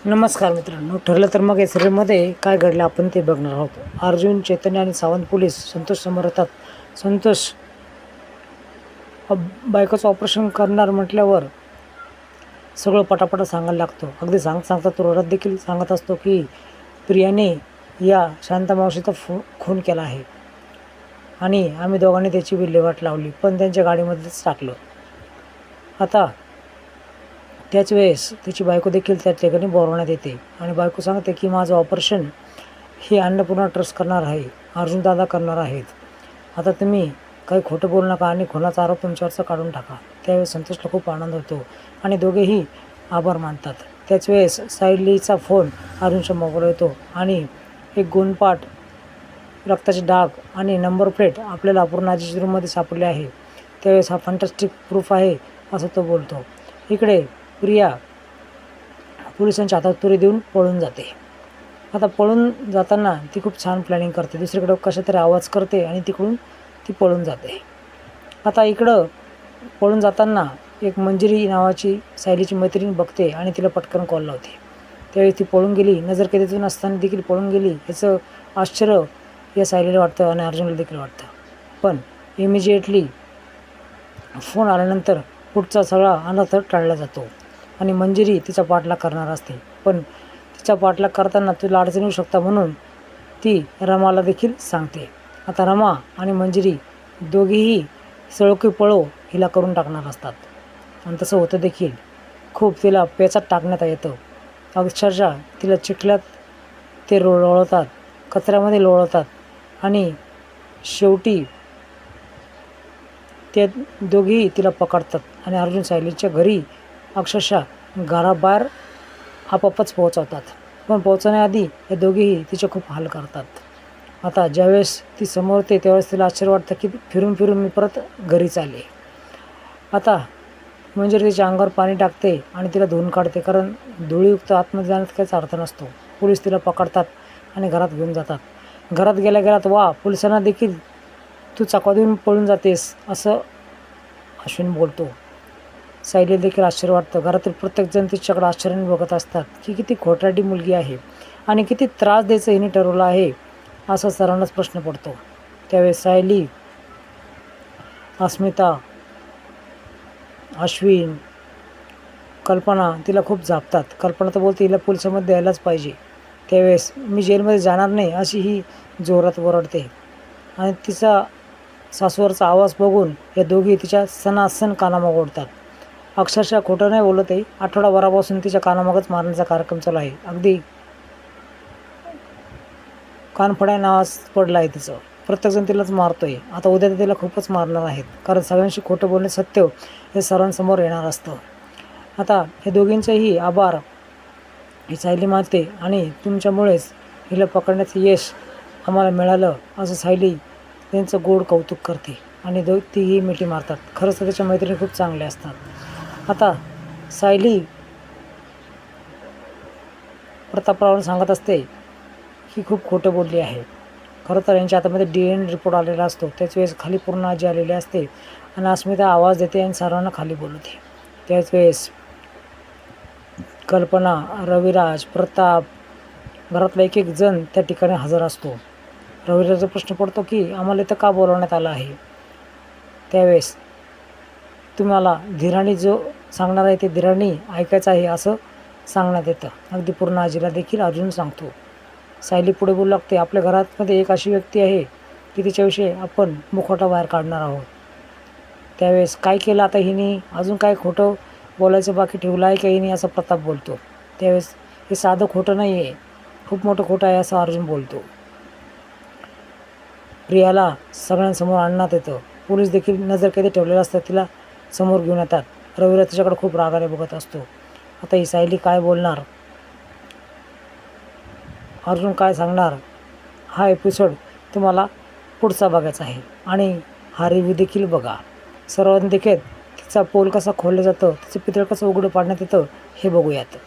नमस्कार मित्रांनो, ठरलं तर मग या सिरियलमध्ये काय घडलं आपण ते बघणार आहोत. अर्जुन, चैतन्य आणि सावंत पोलीस संतोष समोर येतात. संतोष बायकोचं ऑपरेशन करणार म्हटल्यावर सगळं पटापट सांगायला लागतो. अगदी सांगता तो रडत देखील सांगत असतो की प्रियाने या शांता मावशीचा खून केला आहे आणि आम्ही दोघांनी त्याची विल्हेवाट लावली, पण त्यांच्या गाडीमध्येच टाकलं. आता त्याच वेळेस त्याची बायको देखील त्या ठिकाणी बोलवण्यात येते आणि बायको सांगते की माझं ऑपरेशन हे अन्नपूर्णा ट्रस्ट करणार आहे, अर्जुन दादा करणार आहेत. आता तुम्ही काही खोटं बोलू नका आणि खुनाचा आरोप तुमच्यावरचा काढून टाका. त्यावेळेस संतोषला खूप आनंद होतो आणि दोघेही आभार मानतात. त्याच वेळेस सायलीचा फोन अर्जुनच्या मोबाईलवर येतो आणि एक गुणपाठ, रक्ताचे डाग आणि नंबर प्लेट आपल्याला अपूर्णाजीच्या रूममध्ये सापडले आहे. त्यावेळेस हा फंटास्टिक प्रूफ आहे असं तो बोलतो. इकडे प्रिया पोलिसांच्या हातात तुरी देऊन पळून जाते. आता पळून जाताना ती खूप छान प्लॅनिंग करते. दुसरीकडे कशा तरी आवाज करते आणि तिकडून ती पळून जाते. आता इकडं पळून जाताना एक मंजिरी नावाची सायलीची मैत्रीण बघते आणि तिला पटकन कॉल लावते. त्यावेळी ती पळून गेली, नजरकैदेतून असताना देखील पळून गेली याचं आश्चर्य या सायलीला वाटतं आणि अर्जुनला देखील वाटतं. पण इमिजिएटली फोन आल्यानंतर पुढचा सगळा अनर्थ टाळला जातो आणि मंजिरी तिचा पाठलाग करणार असते. पण तिचा पाठलाग करताना तुला अडचण येऊ शकता म्हणून ती रमाला देखील सांगते. आता रमा आणि मंजिरी दोघीही सळोकी पळो हिला करून टाकणार असतात आणि तसं होतं देखील. खूप तिला पेचात टाकण्यात येतं. अक्षरशः तिला चिखल्यात ते लोळवतात, कचऱ्यामध्ये लोळवतात आणि शेवटी ते दोघीही तिला पकडतात आणि अर्जुन सायलीच्या घरी अक्षरशः घराबाहेर आपापच पोहोचवतात. पण पोहोचण्याआधी हे दोघेही तिचे खूप हाल करतात. आता ज्यावेळेस ती समोर येते त्यावेळेस तिला आश्चर्य वाटतं की फिरून फिरून मी परत घरीच आले. आता म्हणजे तिच्या अंगावर पाणी टाकते आणि तिला धुवून काढते, कारण धुळीयुक्त आतमध्ये जाण्यात काहीच अर्थ नसतो. पोलीस तिला पकडतात आणि घरात घेऊन जातात. घरात गेल्यात वा पोलिसांना देखील तू चाकवा देऊन पळून जातेस असं अश्विन बोलतो. सायली देखील आश्चर्य वाटतं. घरातील प्रत्येकजण तिच्याकडे आश्चर्याने बघत असतात की किती खोटारडी मुलगी आहे आणि किती त्रास द्यायचं हिने ठरवलं आहे असा सर्वांनाच प्रश्न पडतो. त्यावेळेस सायली, अस्मिता, अश्विन, कल्पना तिला खूप झापतात. कल्पना तर बोलते हिला पोलिसांमध्ये द्यायलाच पाहिजे. त्यावेळेस मी जेलमध्ये जाणार नाही अशी ही जोरात ओरडते आणि तिचा सासूवरचा आवाज बघून या दोघी तिच्या सणासण कानामागं ओढतात. अक्षरशः खोटं नाही बोलत आहे, आठवडाभरापासून तिच्या कानामागच मारण्याचा कार्यक्रम चालू आहे. अगदी कानफड्या नावास पडलं आहे तिचं. प्रत्येकजण तिलाच मारतोय. आता उद्या तर तिला खूपच मारणार आहेत, कारण सगळ्यांशी खोटं बोलणे सत्य हे सर्वांसमोर येणार असतं. आता हे दोघींचेही आभार ही सायली मानते आणि तुमच्यामुळेच हिला पकडण्याचं यश आम्हाला मिळालं असं सायली त्यांचं गोड कौतुक करते आणि तीही मिठी मारतात. खरंच तर त्याच्या मैत्रिणी खूप चांगल्या असतात. आता सायली प्रतापरावांना सांगत असते की खूप खोटं बोलली आहे. खरं तर यांच्या हातामध्ये DNA रिपोर्ट आलेला असतो. त्याच वेळेस खाली पूर्ण आजी आलेली असते आणि अस्मिता आवाज देते आणि सर्वांना खाली बोलवते. त्याच वेळेस कल्पना, रविराज, प्रताप, घरातला एक एक जण त्या ठिकाणी हजर असतो. रविराजचा प्रश्न पडतो की आम्हाला इथं का बोलवण्यात आलं आहे. त्यावेळेस तुम्हाला धीराने जो सांगणार आहे ते धीराने ऐकायचं आहे असं सांगण्यात येतं. अगदी पूर्ण आजीला देखील अर्जुन सांगतो. सायली पुढे बोलू लागते, आपल्या घरामध्ये एक अशी व्यक्ती आहे की तिच्याविषयी आपण मुखवटा बाहेर काढणार आहोत. त्यावेळेस काय केलं आता हिने, अजून काय खोटं बोलायचं बाकी ठेवलं आहे का हिने असं प्रताप बोलतो. त्यावेळेस हे साधं खोटं नाही आहे, खूप मोठं खोटं आहे असं अर्जुन बोलतो. प्रियाला सगळ्यांसमोर आणण्यात येतं. पोलीस देखील नजरकैदेत ठेवलेलं असतं, तिला समोर घेऊन येतात. रविराज तिच्याकडे खूप रागाने बघत असतो. आता ही सायली काय बोलणार, अर्जुन काय सांगणार, हा एपिसोड तुम्हाला पुढचा बघायचा आहे आणि हा रिव्ह्यू देखील बघा. सर्वांनी देखील तिचा पोल कसा खोललं जातं, तिचं पितळ कसं उघडं पाडण्यात येतं हे बघूयात.